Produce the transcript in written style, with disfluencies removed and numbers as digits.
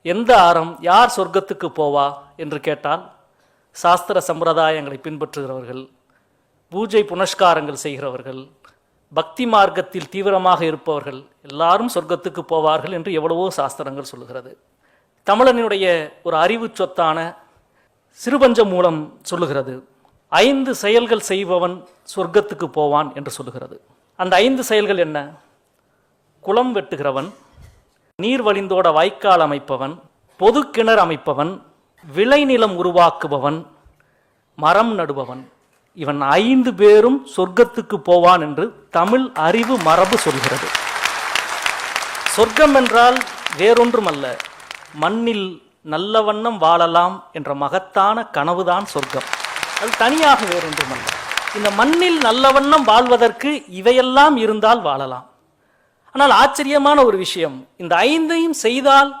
எந்த அறம் யார் சொர்க்கத்துக்கு போவா என்று கேட்டால் சாஸ்திர சம்பிரதாயங்களை பின்பற்றுகிறவர்கள், பூஜை புனஸ்காரங்கள் செய்கிறவர்கள், பக்தி மார்க்கத்தில் தீவிரமாக இருப்பவர்கள் எல்லாரும் சொர்க்கத்துக்கு போவார்கள் என்று எவ்வளவோ சாஸ்திரங்கள் சொல்லுகிறது. தமிழனுடைய ஒரு அறிவு சொத்தான சிறுபஞ்ச மூலம் சொல்லுகிறது 5 செயல்கள் செய்பவன் சொர்க்கத்துக்கு போவான் என்று சொல்லுகிறது. அந்த 5 செயல்கள் என்ன? குளம் வெட்டுகிறவன், நீர் வழிந்தோட வாய்க்கால் அமைப்பவன், பொது கிணறு அமைப்பவன், விளைநிலம் உருவாக்குபவன், மரம் நடுபவன். இவன் 5 பேரும் சொர்க்கத்துக்கு போவான் என்று தமிழ் அறிவு மரபு சொல்கிறது. சொர்க்கம் என்றால் வேறொன்றுமல்ல, மண்ணில் நல்ல வண்ணம் வாழலாம் என்ற மகத்தான கனவுதான் சொர்க்கம். அது தனியாக வேறொன்றுமல்ல. இந்த மண்ணில் நல்ல வண்ணம் வாழ்வதற்கு இவையெல்லாம் இருந்தால் வாழலாம். ஆனால் ஆச்சரியமான ஒரு விஷயம், இந்த 5ஐயும் செய்தால்